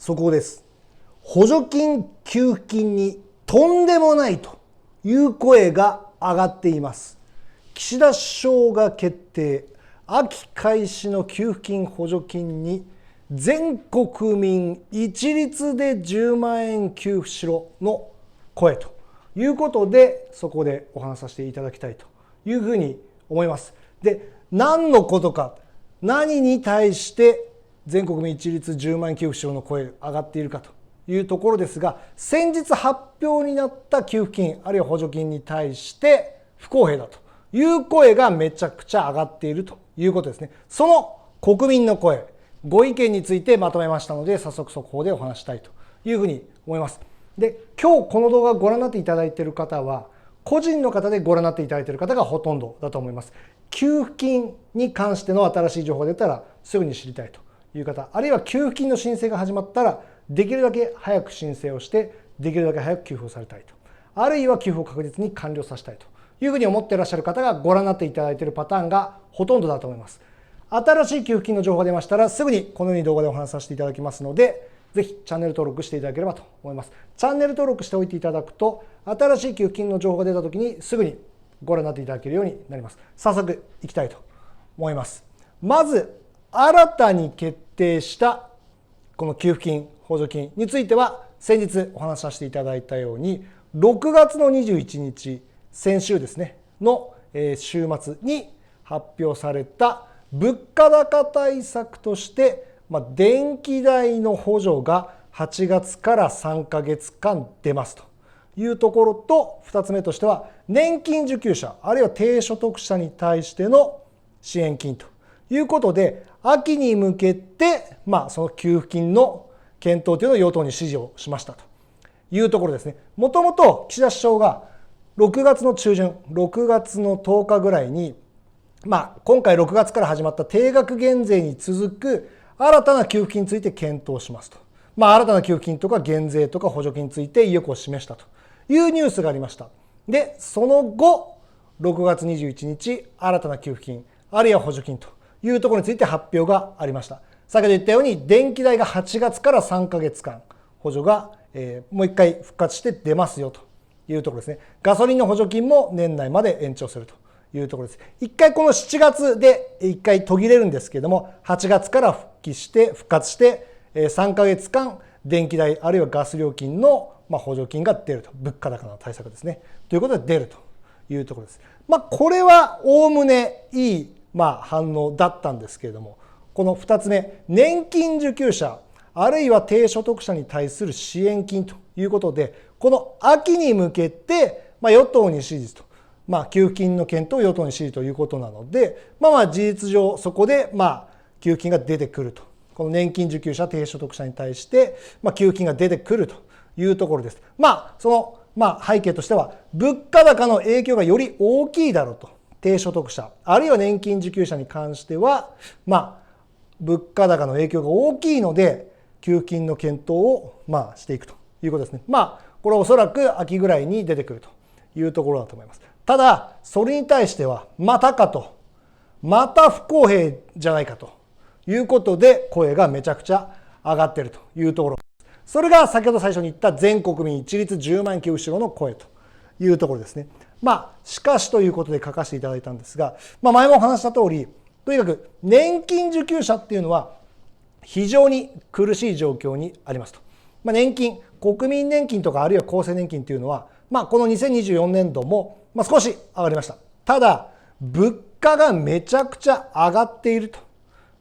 そこです。補助金、給付金にとんでもないという声が上がっています。岸田首相が決定、秋開始の給付金補助金に全国民一律で10万円給付しろの声ということで、そこでお話しさせていただきたいというふうに思います。で、何のことか、何に対して全国民一律10万円給付しろの声が上がっているかというところですが、先日発表になった給付金あるいは補助金に対して不公平だという声がめちゃくちゃ上がっているということですね。その国民の声、ご意見についてまとめましたので、早速速報でお話したいというふうに思います。で、今日この動画をご覧になっていただいている方は、個人の方でご覧になっていただいている方がほとんどだと思います。給付金に関しての新しい情報が出たらすぐに知りたいという方、あるいは給付金の申請が始まったらできるだけ早く申請をしてできるだけ早く給付をされたいと、あるいは給付を確実に完了させたいというふうに思っていらっしゃる方がご覧になっていただいているパターンがほとんどだと思います。新しい給付金の情報が出ましたらすぐにこのように動画でお話しさせていただきますので、ぜひチャンネル登録していただければと思います。チャンネル登録しておいていただくと、新しい給付金の情報が出たときにすぐにご覧になっていただけるようになります。早速いきたいと思います。まず新たに決定したこの給付金補助金については、先日お話しさせていただいたように6月の21日先週ですねの週末に発表された物価高対策として電気代の補助が8月から3ヶ月間出ますというところと、2つ目としては年金受給者あるいは低所得者に対しての支援金ということで、秋に向けてその給付金の検討というのを与党に指示をしましたというところですね。もともと岸田首相が6月の中旬、6月の10日ぐらいに、今回6月から始まった定額減税に続く新たな給付金について検討しますと。新たな給付金とか減税とか補助金について意欲を示したというニュースがありました。で、その後、6月21日、新たな給付金、あるいは補助金というところについて発表がありました。先ほど言ったように、電気代が8月から3ヶ月間、補助がもう一回復活して出ますよというところですね。ガソリンの補助金も年内まで延長するというところです。一回この7月で一回途切れるんですけれども、8月から復活して3ヶ月間電気代あるいはガス料金の補助金が出ると、物価高の対策ですねということで出るというところです。これはおおむねいい反応だったんですけれども、この2つ目、年金受給者あるいは低所得者に対する支援金ということで、この秋に向けて与党に指示と、給付金の検討を与党に指示ということなので、事実上そこで給付金が出てくると、この年金受給者低所得者に対して給付金が出てくるというところです。その背景としては物価高の影響がより大きいだろうと、低所得者あるいは年金受給者に関しては物価高の影響が大きいので給付金の検討をしていくということですね。これはおそらく秋ぐらいに出てくるというところだと思います。ただそれに対してはまた不公平じゃないかということで声がめちゃくちゃ上がっているというところです。それが先ほど最初に言った全国民一律10万円給付しろの声というところですね。しかしということで書かせていただいたんですが、前もお話した通り、とにかく年金受給者っていうのは非常に苦しい状況にありますと。年金、国民年金とかあるいは厚生年金っていうのは、この2024年度も少し上がりました。ただ、物価がめちゃくちゃ上がっていると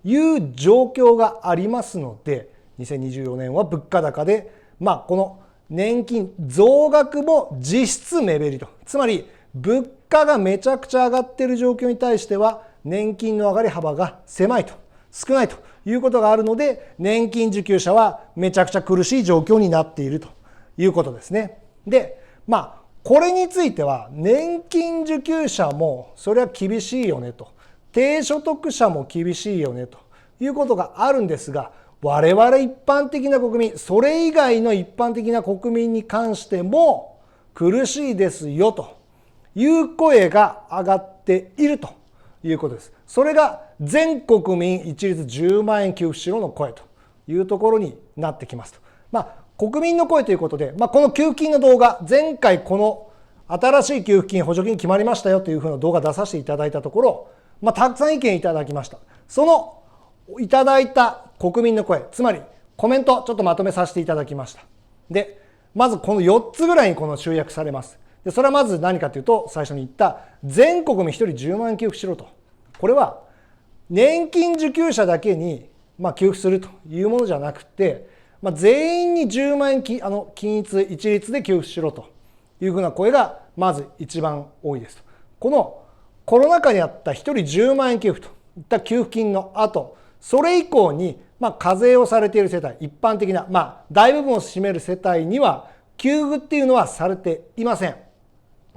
いう状況がありますので、2024年は物価高で、この年金増額も実質目減りと。つまり、物価がめちゃくちゃ上がっている状況に対しては、年金の上がり幅が狭いと、少ないということがあるので、年金受給者はめちゃくちゃ苦しい状況になっているということですね。で、これについては年金受給者もそれは厳しいよねと、低所得者も厳しいよねということがあるんですが、我々一般的な国民、それ以外の一般的な国民に関しても苦しいですよという声が上がっているということです。それが全国民一律10万円給付しろの声というところになってきますと。国民の声ということで、この給付金の動画、前回この新しい給付金、補助金決まりましたよというふうな動画出させていただいたところ、たくさん意見いただきました。そのいただいた国民の声、つまりコメントちょっとまとめさせていただきました。で、まずこの4つぐらいにこの集約されます。で、それはまず何かというと、最初に言った全国民1人10万円給付しろと。これは年金受給者だけに給付するというものじゃなくて、全員に10万円均一一律で給付しろというふうな声がまず一番多いですと。このコロナ禍にあった1人10万円給付といった給付金の後、それ以降に課税をされている世帯、一般的な大部分を占める世帯には給付っていうのはされていません。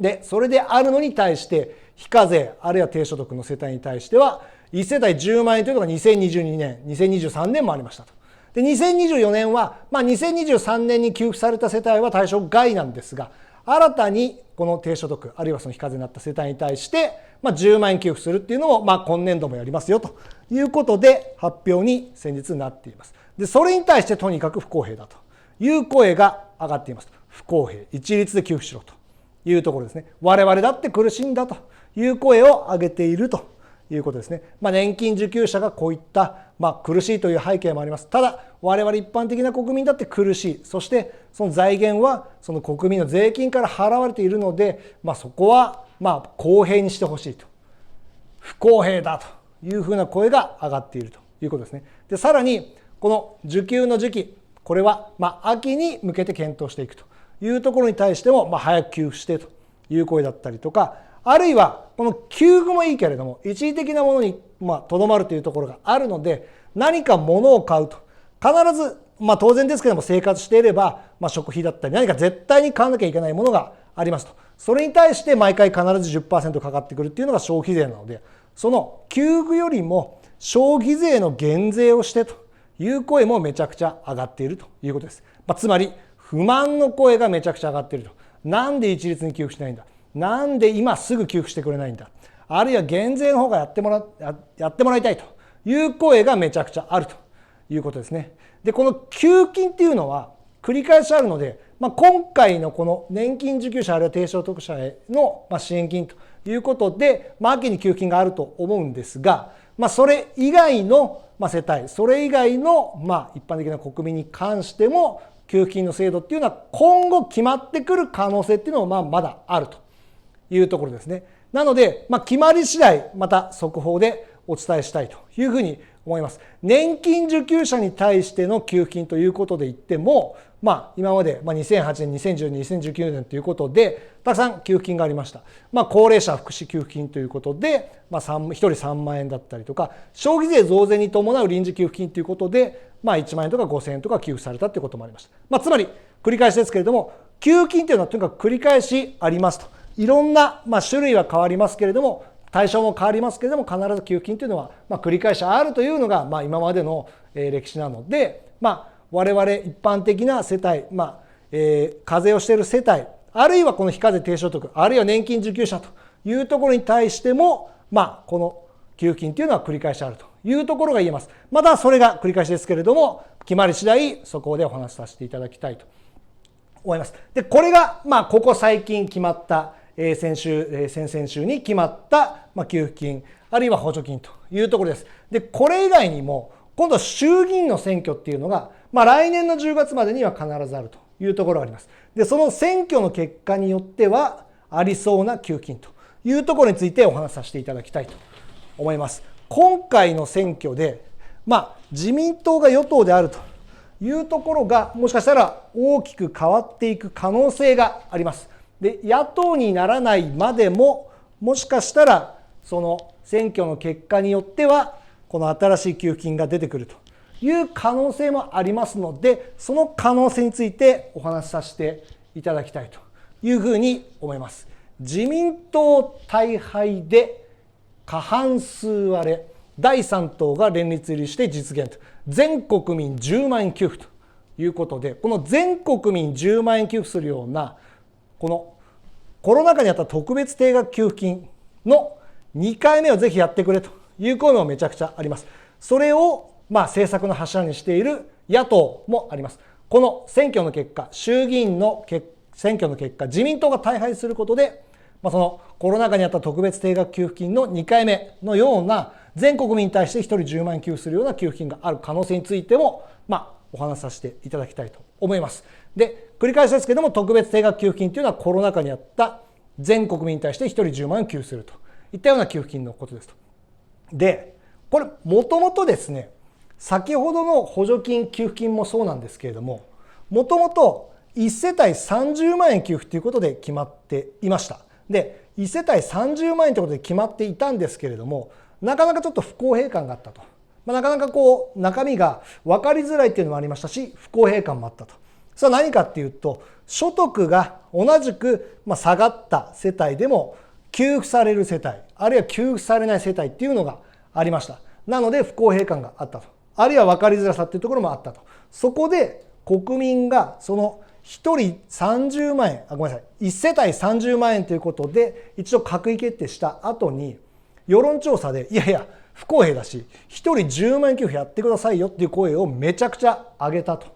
で、それであるのに対して非課税あるいは低所得の世帯に対しては1世帯10万円というのが2022年、2023年もありましたと。で、2024年は、2023年に給付された世帯は対象外なんですが、新たにこの低所得、あるいはその非課税になった世帯に対して、10万円給付するっていうのを、今年度もやりますよということで発表に先日なっています。で、それに対してとにかく不公平だという声が上がっています。不公平、一律で給付しろというところですね。我々だって苦しいんだという声を上げているということですね。年金受給者がこういった苦しいという背景もあります。ただ我々一般的な国民だって苦しい。そしてその財源はその国民の税金から払われているので、そこは公平にしてほしいと。不公平だというふうな声が上がっているということですね。で、さらにこの受給の時期、これは秋に向けて検討していくというところに対しても早く給付してという声だったりとか、あるいはこの給付もいいけれども一時的なものにとどまるというところがあるので、何か物を買うと必ず当然ですけれども生活していれば食費だったり何か絶対に買わなきゃいけないものがありますと。それに対して毎回必ず 10% かかってくるっていうのが消費税なので、その給付よりも消費税の減税をしてという声もめちゃくちゃ上がっているということです。つまり不満の声がめちゃくちゃ上がっていると。なんで一律に給付しないんだ、なんで今すぐ給付してくれないんだ、あるいは減税の方がやってもらいたいという声がめちゃくちゃあるということですね。で、この給付金っていうのは繰り返しあるので、今回のこの年金受給者あるいは低所得者への支援金ということで、秋に給付金があると思うんですが、それ以外の世帯、それ以外の一般的な国民に関しても給付金の制度っていうのは今後決まってくる可能性っていうのもまだあるというところですね。なので、決まり次第また速報でお伝えしたいというふうに思います。年金受給者に対しての給付金ということで言っても、今まで2008年、2010年、2019年ということでたくさん給付金がありました。高齢者福祉給付金ということで、1人3万円だったりとか、消費税増税に伴う臨時給付金ということで、1万円とか5000円とか給付されたということもありました。つまり繰り返しですけれども、給付金というのはとにかく繰り返しありますと。いろんな種類は変わりますけれども、対象も変わりますけれども、必ず給付金というのは繰り返しあるというのが今までの歴史なので、我々一般的な世帯、課税をしている世帯、あるいはこの非課税低所得、あるいは年金受給者というところに対しても、この給付金というのは繰り返しあるというところが言えます。またそれが繰り返しですけれども、決まり次第そこでお話しさせていただきたいと思います。で、これがここ最近決まった先々週に決まった給付金あるいは補助金というところです。で、これ以外にも今度衆議院の選挙っていうのが来年の10月までには必ずあるというところがあります。で、その選挙の結果によってはありそうな給付金というところについてお話しさせていただきたいと思います。今回の選挙で自民党が与党であるというところがもしかしたら大きく変わっていく可能性があります。で、野党にならないまでももしかしたらその選挙の結果によってはこの新しい給付金が出てくるという可能性もありますので、その可能性についてお話しさせていただきたいというふうに思います。自民党大敗で過半数割れ、第3党が連立入りして実現と、全国民10万円給付ということで、この全国民10万円給付するようなこのコロナ禍にあった特別定額給付金の2回目をぜひやってくれという声もめちゃくちゃあります。それを政策の柱にしている野党もあります。この選挙の結果、衆議院の選挙の結果、自民党が大敗することで、そのコロナ禍にあった特別定額給付金の2回目のような全国民に対して1人10万円給付するような給付金がある可能性についても、お話しさせていただきたいと思います。で、繰り返しですけども、特別定額給付金というのはコロナ禍にあった全国民に対して1人10万円給付するといったような給付金のことですと。で、これもともとですね、先ほどの補助金、給付金もそうなんですけれども、もともと1世帯30万円給付ということで決まっていました。で、1世帯30万円ということで決まっていたんですけれども、なかなかちょっと不公平感があったと。なかなか中身が分かりづらいっていうのもありましたし、不公平感もあったと。それは何かっていうと、所得が同じく下がった世帯でも給付される世帯、あるいは給付されない世帯っていうのがありました。なので不公平感があったと。あるいは分かりづらさっていうところもあったと。そこで国民がその1人30万円、ごめんなさい、1世帯30万円ということで一度閣議決定した後に、世論調査でいやいや不公平だし、1人10万円給付やってくださいよっていう声をめちゃくちゃ上げたと。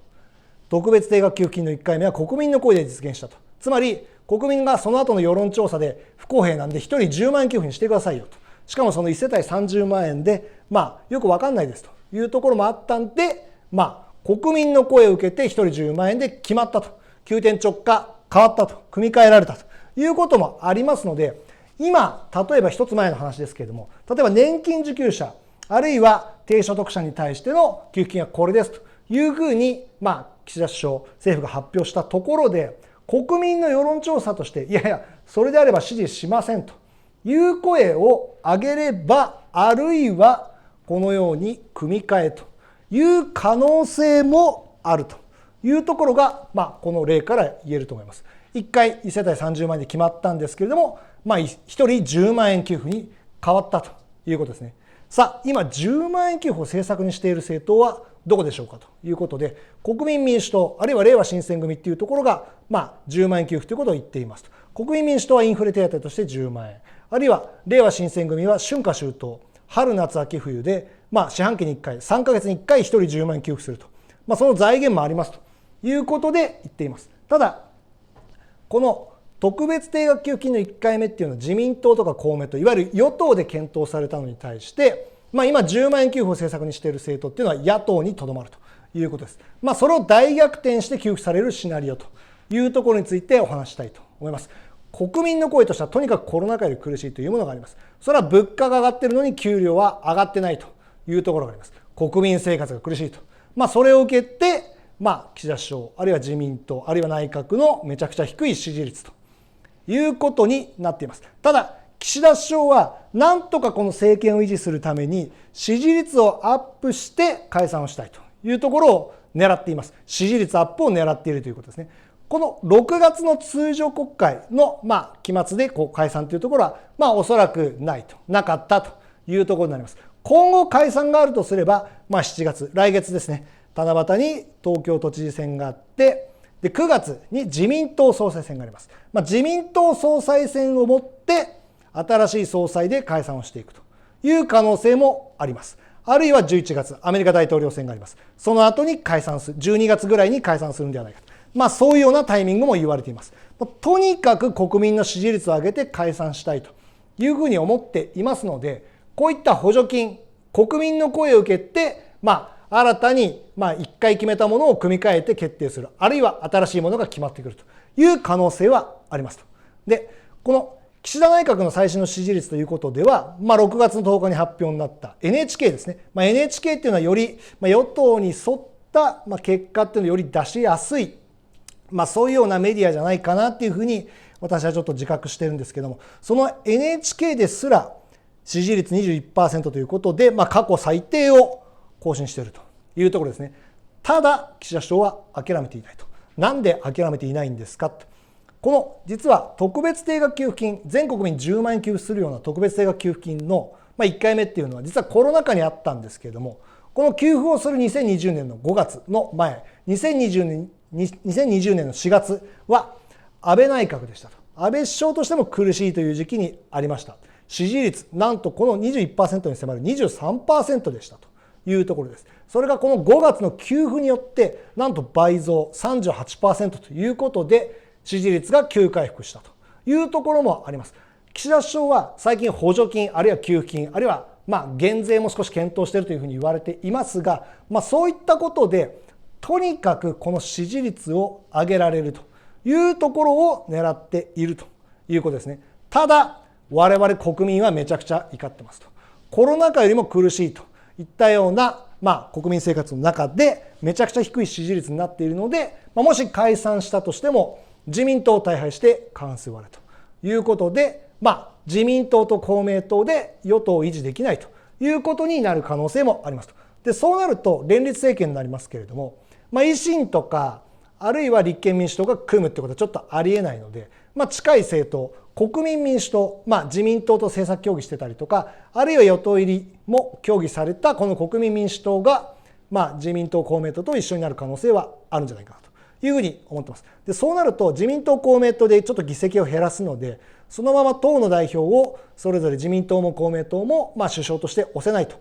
特別定額給付金の1回目は国民の声で実現したと。つまり国民がその後の世論調査で不公平なんで1人10万円給付にしてくださいよと。しかもその1世帯30万円でよく分かんないですというところもあったんで、国民の声を受けて1人10万円で決まったと。急転直下変わったと。組み替えられたということもありますので、今、例えば一つ前の話ですけれども、例えば年金受給者、あるいは低所得者に対しての給付金はこれですというふうに、岸田首相、政府が発表したところで、国民の世論調査として、いやいや、それであれば支持しませんという声を上げれば、あるいはこのように組み替えという可能性もあるというところが、この例から言えると思います。1回1世帯30万円で決まったんですけれども、1人10万円給付に変わったということですね。さあ、今10万円給付を政策にしている政党はどこでしょうかということで、国民民主党、あるいはれいわ新選組っていうところが、10万円給付ということを言っていますと。国民民主党はインフレ手当として10万円。あるいはれいわ新選組は春夏秋冬、春夏秋冬で、四半期に1回、3ヶ月に1回1人10万円給付すると。その財源もありますということで言っています。ただ、この特別定額給付金の1回目っていうのは自民党とか公明党、いわゆる与党で検討されたのに対して、今10万円給付を政策にしている政党っていうのは野党にとどまるということです。それを大逆転して給付されるシナリオというところについてお話したいと思います。国民の声としてはとにかくコロナ禍より苦しいというものがあります。それは物価が上がっているのに給料は上がってないというところがあります。国民生活が苦しいと。それを受けて、岸田首相、あるいは自民党、あるいは内閣のめちゃくちゃ低い支持率ということになっています。ただ、岸田首相はなんとかこの政権を維持するために支持率をアップして解散をしたいというところを狙っています。支持率アップを狙っているということですね。この6月の通常国会の期末で解散というところはおそらくなかったというところになります。今後解散があるとすれば7月、来月ですね、七夕に東京都知事選があって、で9月に自民党総裁選があります。自民党総裁選をもって新しい総裁で解散をしていくという可能性もあります。あるいは11月、アメリカ大統領選があります。その後に解散する、12月ぐらいに解散するんではないかと。そういうようなタイミングも言われています。とにかく国民の支持率を上げて解散したいというふうに思っていますので、こういった補助金、国民の声を受けて、新たに1回決めたものを組み替えて決定する、あるいは新しいものが決まってくるという可能性はありますと。で、この岸田内閣の最新の支持率ということでは、6月の10日に発表になった NHK ですね。NHK っていうのはより与党に沿った結果っていうのをより出しやすい、そういうようなメディアじゃないかなっていうふうに私はちょっと自覚してるんですけども、その NHK ですら支持率 21% ということで、過去最低を更新しているというところですね。ただ岸田首相は諦めていないと。なんで諦めていないんですかと。この実は特別定額給付金、全国民10万円給付するような特別定額給付金の1回目っていうのは実はコロナ禍にあったんですけれども、この給付をする2020年の5月の前、2020年の4月は安倍内閣でしたと。安倍首相としても苦しいという時期にありました。支持率なんとこの 21% に迫る 23% でしたというところです。それがこの5月の給付によってなんと倍増 38% ということで支持率が急回復したというところもあります。岸田首相は最近補助金あるいは給付金あるいは減税も少し検討しているというふうに言われていますが、そういったことでとにかくこの支持率を上げられるというところを狙っているということですね。ただ我々国民はめちゃくちゃ怒ってますと。コロナ禍よりも苦しいといったような国民生活の中でめちゃくちゃ低い支持率になっているので、もし解散したとしても自民党を大敗して過半数割れということで、自民党と公明党で与党を維持できないということになる可能性もありますと。で、そうなると連立政権になりますけれども、維新とかあるいは立憲民主党が組むってことはちょっとありえないので、近い政党、国民民主党、自民党と政策協議してたりとか、あるいは与党入りも協議されたこの国民民主党が、自民党、公明党と一緒になる可能性はあるんじゃないかなというふうに思ってます。で、そうなると自民党、公明党でちょっと議席を減らすので、そのまま党の代表をそれぞれ自民党も公明党も首相として推せないと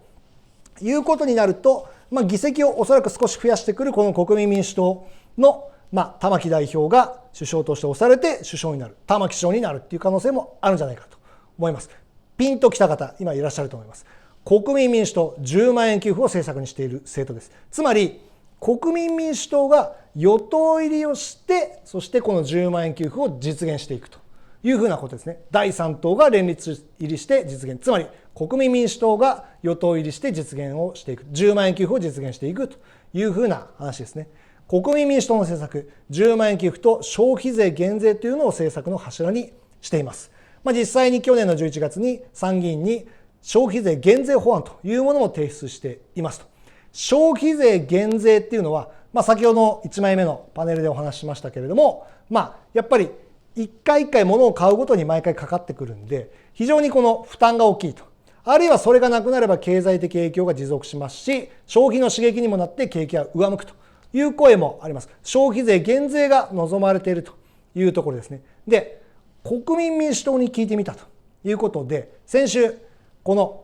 いうことになると、議席をおそらく少し増やしてくるこの国民民主党の玉木代表が首相として推されて首相になる、玉木首相になるっていう可能性もあるんじゃないかと思います。ピンときた方、今いらっしゃると思います。国民民主党10万円給付を政策にしている政党です。つまり国民民主党が与党入りをして、そしてこの10万円給付を実現していくというふうなことですね。第3党が連立入りして実現、つまり国民民主党が与党入りして実現をしていく、10万円給付を実現していくというふうな話ですね。国民民主党の政策、10万円給付と消費税減税というのを政策の柱にしています。実際に去年の11月に参議院に消費税減税法案というものも提出していますと。消費税減税っていうのは、先ほどの1枚目のパネルでお話ししましたけれども、やっぱり一回一回物を買うごとに毎回かかってくるんで、非常にこの負担が大きいと。あるいはそれがなくなれば経済的影響が持続しますし、消費の刺激にもなって景気が上向くという声もあります。消費税減税が望まれているというところですね。で、国民民主党に聞いてみたということで、先週この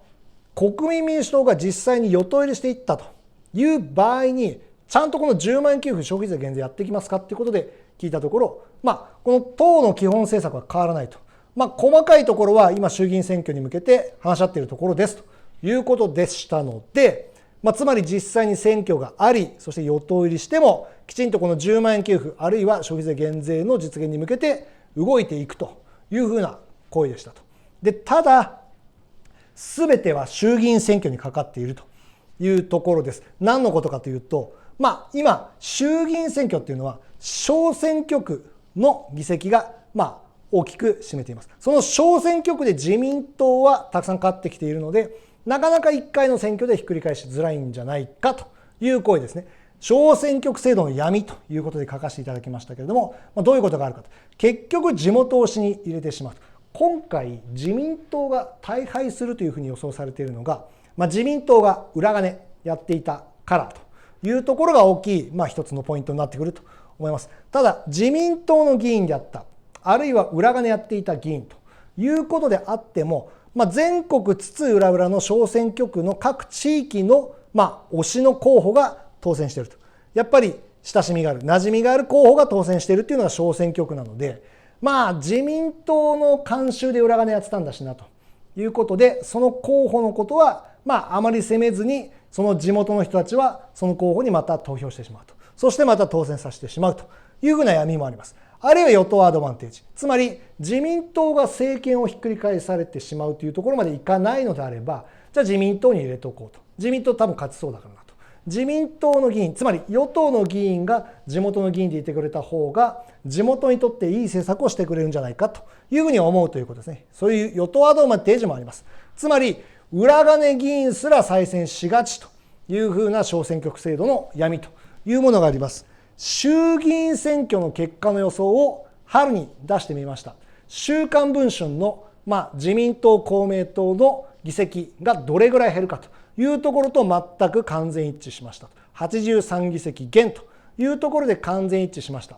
国民民主党が実際に与党入りしていったという場合に、ちゃんとこの10万円給付消費税減税やっていきますかっていうことで聞いたところ、この党の基本政策は変わらないと。細かいところは今衆議院選挙に向けて話し合っているところですということでしたので、つまり実際に選挙があり、そして与党入りしてもきちんとこの10万円給付あるいは消費税減税の実現に向けて動いていくというふうな声でしたと。で、ただ全ては衆議院選挙にかかっているというところです。何のことかというと、今衆議院選挙っていうのは小選挙区の議席が大きく占めています。その小選挙区で自民党はたくさん勝ってきているので、なかなか1回の選挙でひっくり返しづらいんじゃないかという声ですね。小選挙区制度の闇ということで書かせていただきましたけれども、どういうことがあるかと。結局地元推しに入れてしまうと。今回自民党が大敗するというふうに予想されているのが、自民党が裏金やっていたからというところが大きい、一つのポイントになってくると思います。ただ自民党の議員であった、あるいは裏金やっていた議員ということであっても、全国津々浦々の小選挙区の各地域の推しの候補が当選していると。やっぱり親しみがある、馴染みがある候補が当選しているっていうのが小選挙区なので、自民党の慣習で裏金やってたんだしなということで、その候補のことはあまり責めずに、その地元の人たちはその候補にまた投票してしまうと。そしてまた当選させてしまうというふうな闇もあります。あるいは与党アドバンテージ。つまり自民党が政権をひっくり返されてしまうというところまでいかないのであれば、じゃあ自民党に入れておこうと。自民党多分勝ちそうだからなと。自民党の議員、つまり与党の議員が地元の議員でいてくれた方が、地元にとっていい政策をしてくれるんじゃないかというふうに思うということですね。そういう与党アドバンテージもあります。つまり裏金議員すら再選しがちというふうな小選挙区制度の闇というものがあります。衆議院選挙の結果の予想を春に出してみました。週刊文春の自民党公明党の議席がどれぐらい減るかというところと全く完全一致しました。83議席減というところで完全一致しました。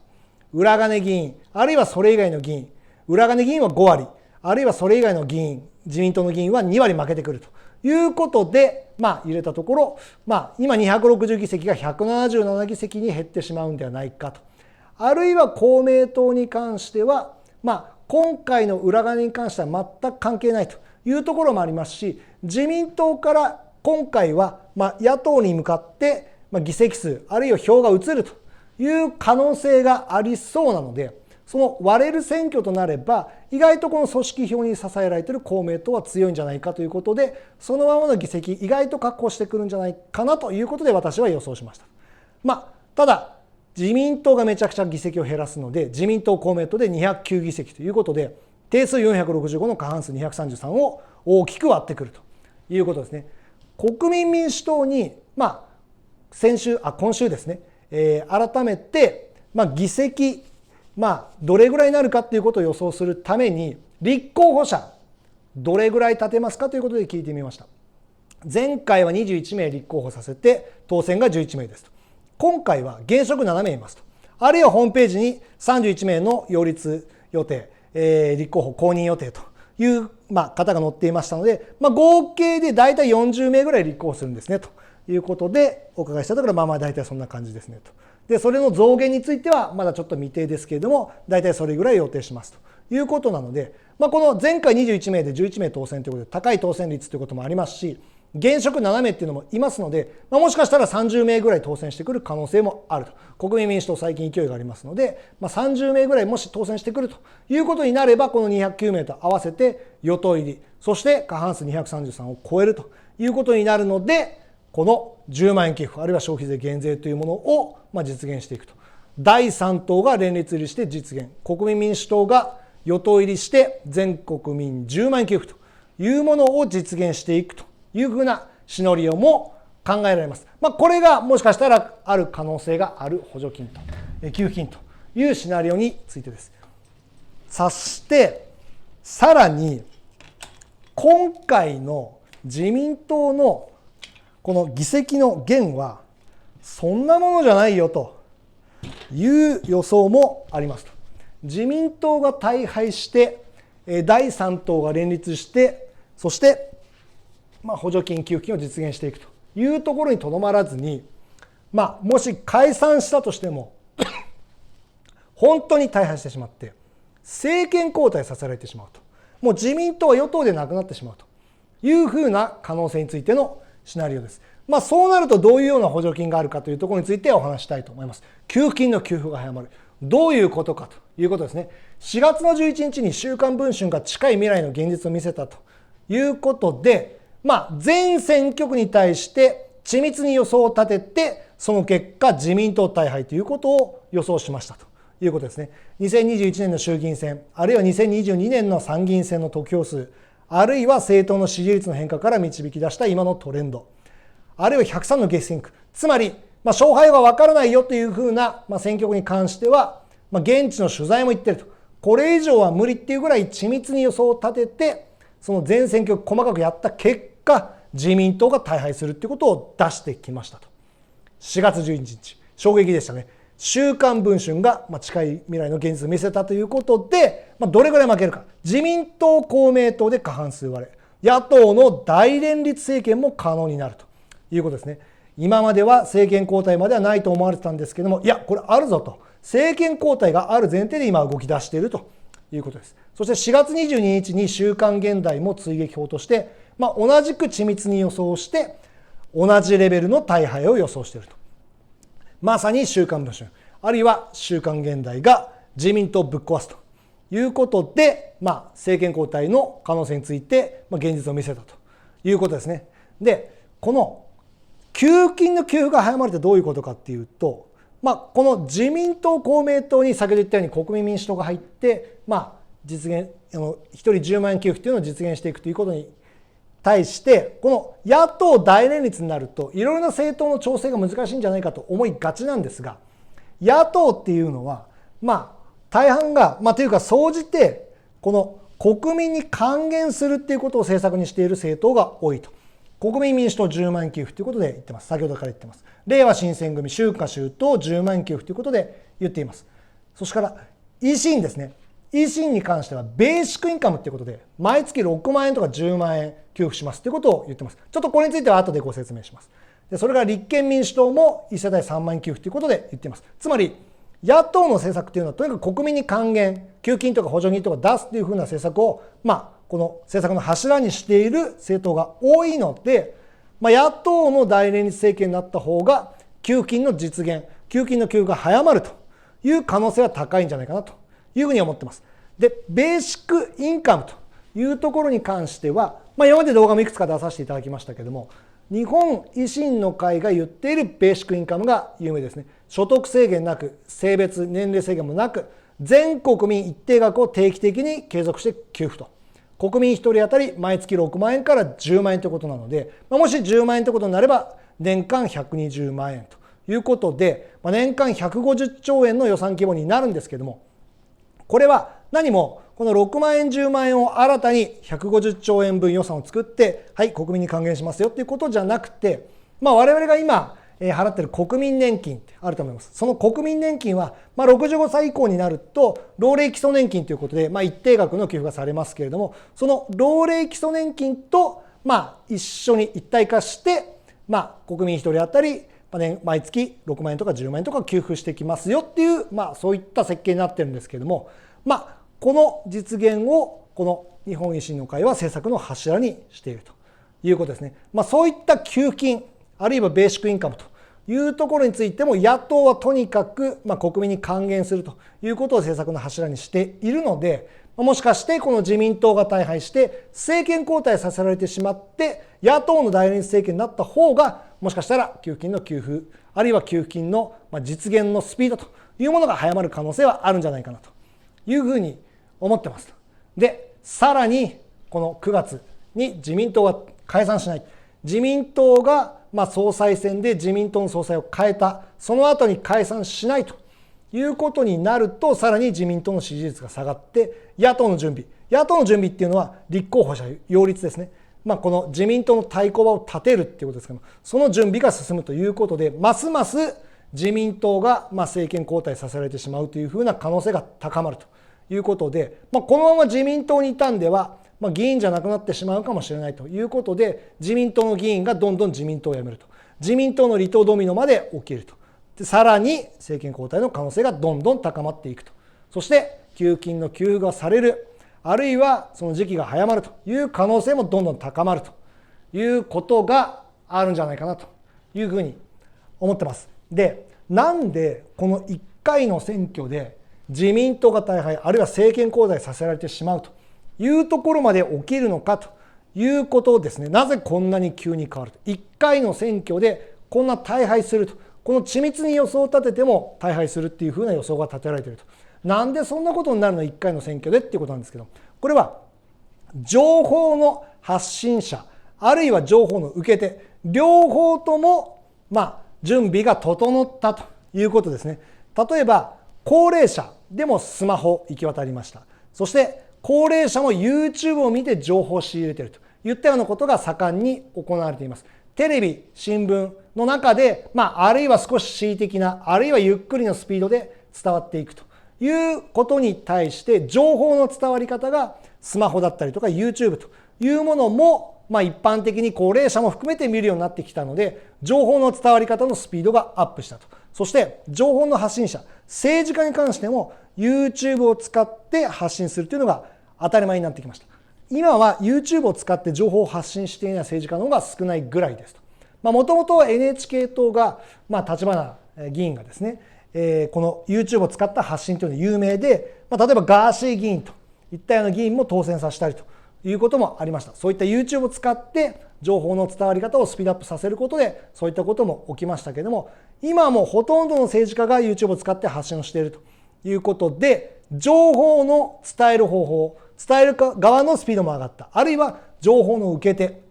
裏金議員、あるいはそれ以外の議員、裏金議員は5割、あるいはそれ以外の議員、自民党の議員は2割負けてくるということで、入れたところ、今260議席が177議席に減ってしまうんではないかと。あるいは公明党に関しては、今回の裏金に関しては全く関係ないというところもありますし、自民党から今回は野党に向かって議席数あるいは票が移るという可能性がありそうなので、その割れる選挙となれば意外とこの組織票に支えられている公明党は強いんじゃないかということで、そのままの議席意外と確保してくるんじゃないかなということで私は予想しました。ただ自民党がめちゃくちゃ議席を減らすので、自民党公明党で209議席ということで、定数465の過半数233を大きく割ってくるということですね。国民民主党に今週ですね、改めて議席どれぐらいになるかということを予想するために、立候補者どれぐらい立てますかということで聞いてみました。前回は21名立候補させて当選が11名ですと。今回は現職7名いますと。あるいはホームページに31名の擁立予定、立候補公認予定という方が載っていましたので、合計で大体40名ぐらい立候補するんですねということでお伺いしたところ、大体そんな感じですねと。でそれの増減についてはまだちょっと未定ですけれども、大体それぐらい予定しますということなので、この前回21名で11名当選ということで高い当選率ということもありますし、現職7名っていうのもいますので、もしかしたら30名ぐらい当選してくる可能性もあると。国民民主党最近勢いがありますので、30名ぐらいもし当選してくるということになれば、この209名と合わせて与党入り、そして過半数233を超えるということになるので、この10万円給付あるいは消費税減税というものを実現していくと。第3党が連立入りして実現、国民民主党が与党入りして全国民10万円給付というものを実現していくというふうなシナリオも考えられます。これがもしかしたらある可能性がある補助金と給付金というシナリオについてです。そしてさらに今回の自民党のこの議席の減はそんなものじゃないよという予想もありますと。自民党が大敗して第3党が連立して、そして補助金給付金を実現していくというところにとどまらずに、もし解散したとしても本当に大敗してしまって政権交代させられてしまうと、もう自民党は与党でなくなってしまうというふうな可能性についてのシナリオです。そうなるとどういうような補助金があるかというところについてお話したいと思います。給付金の給付が早まる、どういうことかということですね。4月の11日に週刊文春が近い未来の現実を見せたということで、全選挙区に対して緻密に予想を立てて、その結果自民党大敗ということを予想しましたということですね。2021年の衆議院選、あるいは2022年の参議院選の得票数、あるいは政党の支持率の変化から導き出した今のトレンド、あるいは103の激戦区、つまり勝敗は分からないよというふうな選挙区に関しては、現地の取材も言ってると、これ以上は無理っていうぐらい緻密に予想を立てて、その全選挙区細かくやった結果、自民党が大敗するっていうことを出してきましたと。4月11日、衝撃でしたね。週刊文春が近い未来の現実を見せたということで、どれぐらい負けるか。自民党、公明党で過半数割れ、野党の大連立政権も可能になるということですね。今までは政権交代まではないと思われてたんですけども、いや、これあるぞと。政権交代がある前提で今動き出しているということです。そして4月22日に週刊現代も追撃法として、同じく緻密に予想して、同じレベルの大敗を予想していると。まさに週刊文春、あるいは週刊現代が自民党をぶっ壊すということで、政権交代の可能性について現実を見せたということですね。で、この給付金の給付が早まるってどういうことかっていうと、この自民党、公明党に先ほど言ったように国民民主党が入って、実現、1人10万円給付というのを実現していくということに対して、この野党大連立になると、いろいろな政党の調整が難しいんじゃないかと思いがちなんですが、野党っていうのは、大半が、というか、総じて、この国民に還元するっていうことを政策にしている政党が多いと。国民民主党10万円給付ということで言ってます。先ほどから言ってます。れいわ新選組、秋華秋党10万円給付ということで言っています。そしてから維新ですね。維新に関してはベーシックインカムということで、毎月6万円とか10万円給付しますということを言ってます。ちょっとこれについては後でご説明します。でそれから立憲民主党も1世帯3万円給付ということで言っています。つまり、野党の政策というのはとにかく国民に還元、給付金とか補助金とか出すというふうな政策を、この政策の柱にしている政党が多いので、野党の大連立政権になった方が給付金の実現、給付金の給付が早まるという可能性は高いんじゃないかなというふうに思っています。で、ベーシックインカムというところに関しては、今まで動画もいくつか出させていただきましたけども、日本維新の会が言っているベーシックインカムが有名ですね。所得制限なく、性別、年齢制限もなく、全国民一定額を定期的に継続して給付と。国民1人当たり毎月6万円から10万円ということなので、もし10万円ということになれば、年間120万円ということで、年間150兆円の予算規模になるんですけども、これは何もこの6万円10万円を新たに150兆円分予算を作って、はい、国民に還元しますよっていうことじゃなくて、我々が今払っている国民年金ってあると思います。その国民年金は65歳以降になると老齢基礎年金ということで、一定額の給付がされますけれども、その老齢基礎年金と一緒に一体化して、国民1人当たり毎月6万円とか10万円とか給付してきますよっていう、そういった設計になってるんですけれども、この実現をこの日本維新の会は政策の柱にしているということですね。そういった給付金あるいはベーシックインカムというところについても野党はとにかく国民に還元するということを政策の柱にしているので、もしかしてこの自民党が大敗して政権交代させられてしまって野党の大連立政権になった方がもしかしたら給付金の給付あるいは給付金の実現のスピードというものが早まる可能性はあるんじゃないかなというふうに思ってます。で、さらにこの9月に自民党は解散しない。自民党が総裁選で自民党の総裁を変えた。その後に解散しないということになると、さらに自民党の支持率が下がって、野党の準備っていうのは立候補者擁立ですね。この自民党の対抗馬を立てるっていうことですけども、その準備が進むということで、ますます自民党が政権交代させられてしまうというふうな可能性が高まるということで、このまま自民党にいたんでは、議員じゃなくなってしまうかもしれないということで、自民党の議員がどんどん自民党を辞めると。自民党の離党ドミノまで起きると。で、さらに政権交代の可能性がどんどん高まっていくと。そして給付金の給付がされる、あるいはその時期が早まるという可能性もどんどん高まるということがあるんじゃないかなというふうに思ってます。で、なんでこの1回の選挙で自民党が大敗、あるいは政権交代させられてしまうというところまで起きるのかということをですね、なぜこんなに急に変わると。1回の選挙でこんな大敗すると。この緻密に予想を立てても大敗するっていうふうな予想が立てられていると。なんでそんなことになるの1回の選挙でっていうことなんですけど、これは情報の発信者、あるいは情報の受け手、両方とも準備が整ったということですね。例えば高齢者でもスマホ行き渡りました。そして高齢者も YouTube を見て情報を仕入れているといったようなことが盛んに行われています。テレビ、新聞の中で、あるいは少し恣意的な、あるいはゆっくりのスピードで伝わっていくということに対して、情報の伝わり方がスマホだったりとか YouTube というものも、一般的に高齢者も含めて見るようになってきたので、情報の伝わり方のスピードがアップしたと。そして情報の発信者、政治家に関しても YouTube を使って発信するというのが当たり前になってきました。今は YouTube を使って情報を発信していない政治家の方が少ないぐらいですと。もともと NHK 党が、立花議員がですね、この YouTube を使った発信というのが有名で、例えばガーシー議員といったような議員も当選させたりということもありました。そういった YouTube を使って情報の伝わり方をスピードアップさせることで、そういったことも起きましたけれども、今はもうほとんどの政治家が YouTube を使って発信をしているということで、情報の伝える方法、伝える側のスピードも上がった。あるいは情報の受け手、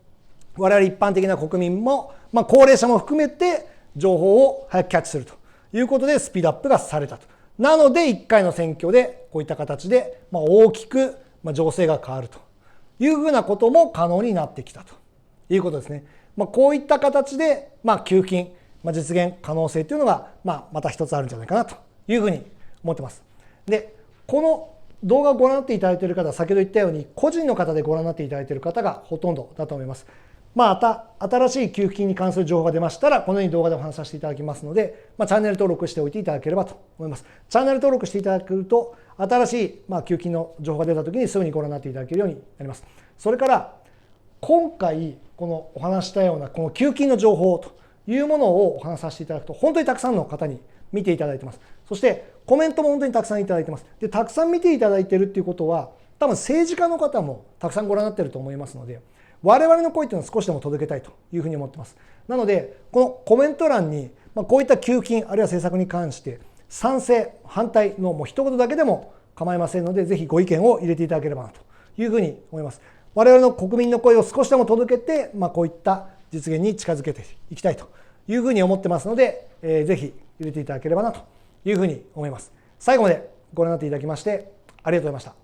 我々一般的な国民も、高齢者も含めて情報を早くキャッチするということでスピードアップがされたと。なので1回の選挙でこういった形で大きく情勢が変わるというふうなことも可能になってきたということですね。こういった形で給付金実現可能性というのがまた一つあるんじゃないかなというふうに思ってます。で、この動画をご覧になっていただいている方は先ほど言ったように個人の方でご覧になっていただいている方がほとんどだと思います。また新しい給付金に関する情報が出ましたらこのように動画でお話しさせていただきますので、チャンネル登録しておいていただければと思います。チャンネル登録していただくと新しい給付金の情報が出た時にすぐにご覧になっていただけるようになります。それから今回このお話したようなこの給付金の情報というものをお話しさせていただくと本当にたくさんの方に見ていただいてます。そしてコメントも本当にたくさんいただいてます。で、たくさん見ていただいているっていうことは多分政治家の方もたくさんご覧になっていると思いますので、我々の声というのを少しでも届けたいというふうに思ってます。なのでこのコメント欄にこういった給付金あるいは政策に関して賛成反対のもう一言だけでも構いませんので、ぜひご意見を入れていただければなというふうに思います。我々の国民の声を少しでも届けて、こういった実現に近づけていきたいというふうに思ってますので、ぜひ入れていただければなというふうに思います。最後までご覧になっていただきましてありがとうございました。